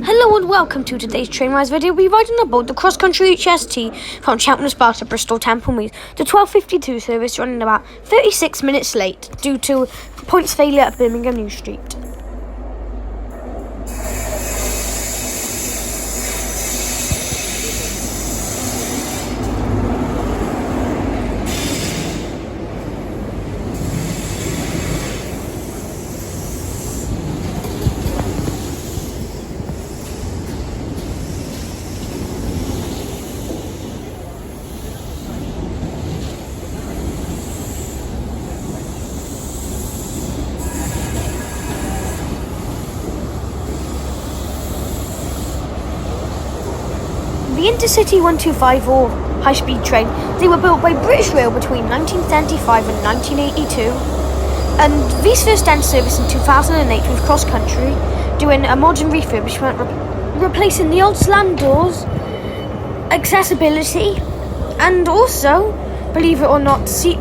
Hello and welcome to today's Trainwise video. We'll be riding aboard the cross-country HST from Cheltenham Spa to Bristol Templemead. The 12:52 service running about 36 minutes late due to points failure at Birmingham New Street. The intercity 125 or high-speed train, they were built by British Rail between 1975 and 1982, and these first entered service in 2008 with cross-country, doing a modern refurbishment, replacing the old slam doors, accessibility, and also, believe it or not, seat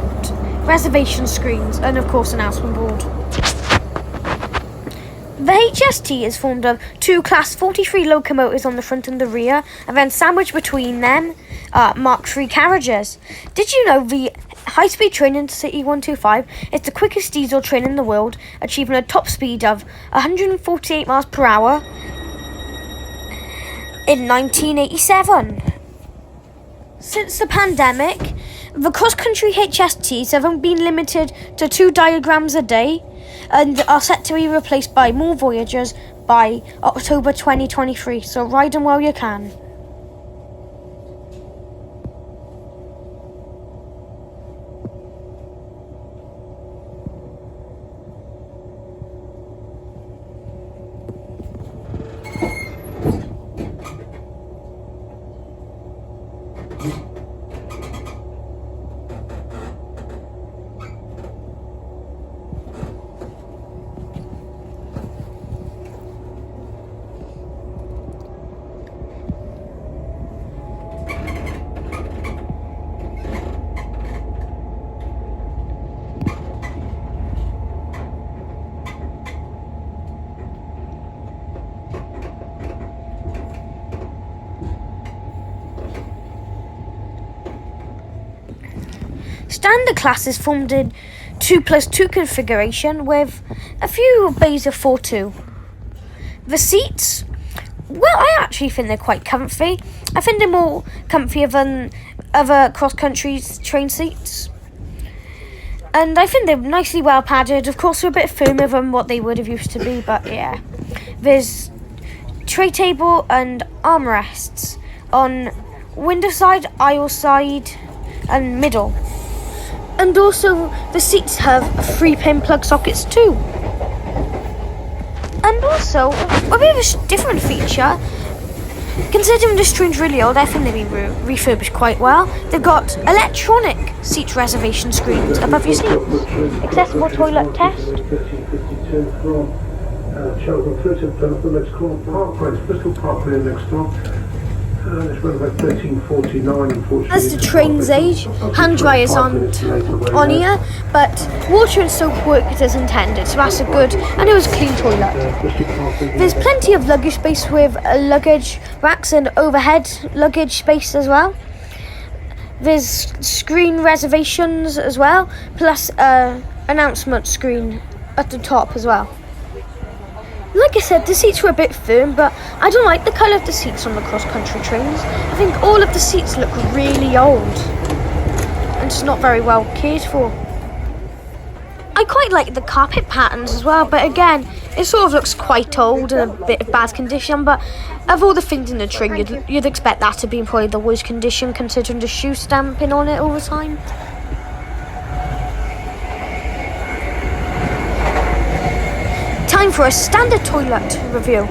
reservation screens, and of course announcement board. The HST is formed of two Class 43 locomotives on the front and the rear, and then sandwiched between them Mark III carriages. Did you know the high-speed train Intercity 125 is the quickest diesel train in the world, achieving a top speed of 148 miles per hour in 1987? Since the pandemic, the cross-country HSTs have been limited to 2 diagrams a day, and are set to be replaced by more Voyagers by October 2023, so ride them while you can. Standard class is formed in 2+2 configuration with a few bays of 4-2. The seats, well, I actually think they're quite comfy. I think they're more comfier than other cross-country train seats. And I think they're nicely well padded. Of course, they're a bit firmer than what they would have used to be, but yeah. There's tray table and armrests on window side, aisle side, and middle. And also, the seats have 3-pin plug sockets too. And also, a bit of a different feature, considering this train's really old, I think they've been refurbished quite well. They've got electronic seat reservation screens above your seats, accessible toilet test. Cheltenham through to Plymouth, next call Parkway, Bristol Parkway next stop. It's around about 13:49, unfortunately. As the train's age, hand dryers aren't on here, but water and soap worked as intended, so that's a good, and it was a clean toilet. There's plenty of luggage space with luggage racks and overhead luggage space as well. There's screen reservations as well, plus announcement screen at the top as well. Like I said, the seats were a bit firm, but I don't like the colour of the seats on the cross-country trains. I think all of the seats look really old and just not very well cared for. I quite like the carpet patterns as well, but again, it sort of looks quite old and a bit of bad condition, but of all the things in the train, you'd expect that to be in probably the worst condition, considering the shoe stamping on it all the time. Time for a standard toilet review.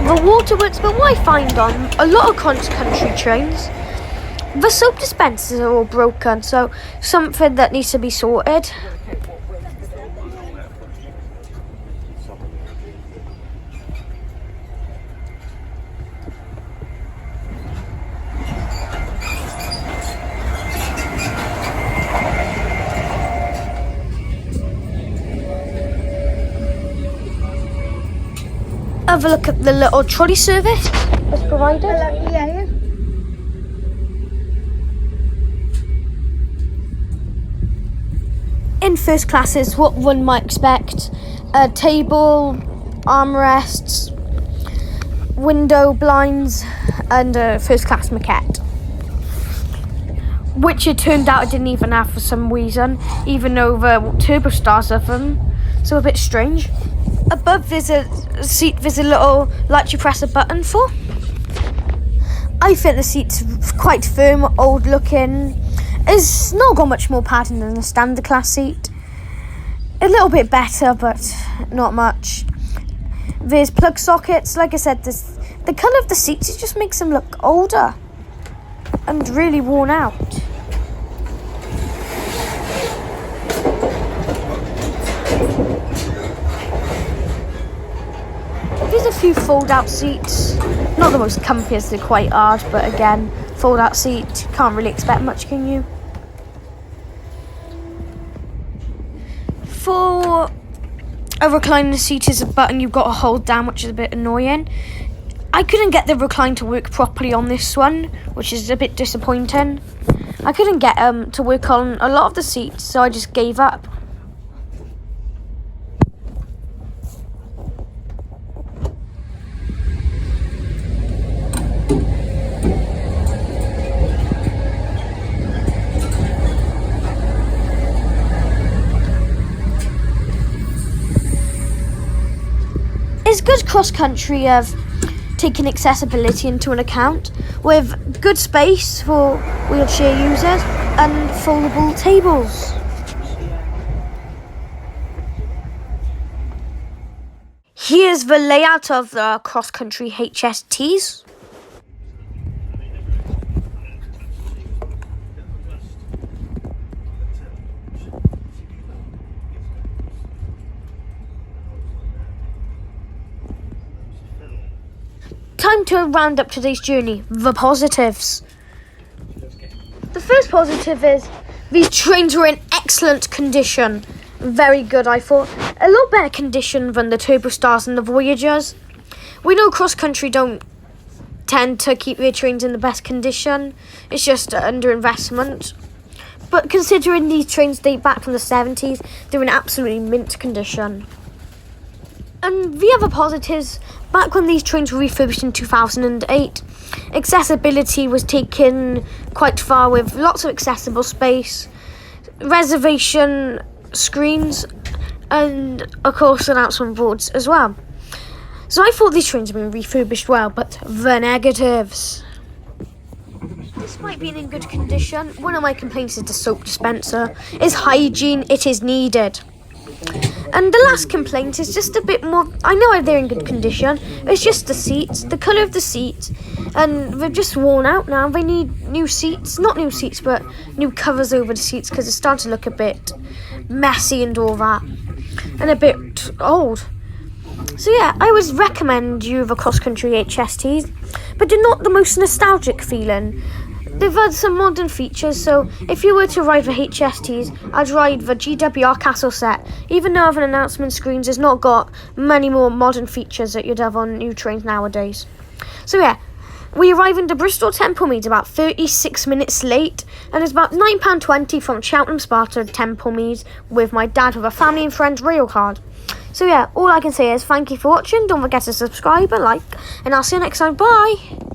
The water works, but what I find on a lot of cross-country trains, the soap dispensers are all broken, so something that needs to be sorted. have a look at the little trolley service that's provided. Yeah. In first class is what one might expect. A table, armrests, window blinds, and a first class maquette. Which it turned out it didn't even have for some reason, even though the turbo stars of them. So a bit strange. Above there's a seat, there's a little light you press a button for. I think the seat's quite firm, old looking. It's not got much more padding than a standard class seat. A little bit better, but not much. There's plug sockets. Like I said, the colour of the seats just makes them look older and really worn out. There's a few fold-out seats. Not the most comfiest, they're quite hard, but again, fold-out seat, can't really expect much, can you? For a recliner seat is a button you've got to hold down, which is a bit annoying. I couldn't get the recline to work properly on this one, which is a bit disappointing. I couldn't get to work on a lot of the seats, so I just gave up. It's good cross-country of taking accessibility into an account, with good space for wheelchair users and foldable tables. Here's the layout of the cross-country HSTs. Time to round up today's journey. The positives. The first positive is these trains were in excellent condition. Very good, I thought. A lot better condition than the Turbo Stars and the Voyagers. We know cross-country don't tend to keep their trains in the best condition. It's just under investment. But considering these trains date back from the 70s, they're in absolutely mint condition. And the other positives, back when these trains were refurbished in 2008, accessibility was taken quite far with lots of accessible space, reservation screens, and of course announcement boards as well. So I thought these trains had been refurbished well, but the negatives. Despite being in good condition, one of my complaints is the soap dispenser. Is hygiene, it is needed. And the last complaint is just a bit more, I know they're in good condition, it's just the seats, the colour of the seats, and they're just worn out now. They need new seats, not new seats, but new covers over the seats, because it's starting to look a bit messy and all that, and a bit old. So yeah, I would recommend you the cross-country HSTs, but they're not the most nostalgic feeling. They've had some modern features, so if you were to ride the HSTs, I'd ride the GWR Castle set, even though the announcement screens has not got many more modern features that you'd have on new trains nowadays. So yeah, we arrive into Bristol Templemead about 36 minutes late, and it's about £9.20 from Cheltenham Spa to Templemead with my dad with a family and friends rail card. So yeah, all I can say is thank you for watching, don't forget to subscribe and like, and I'll see you next time, bye!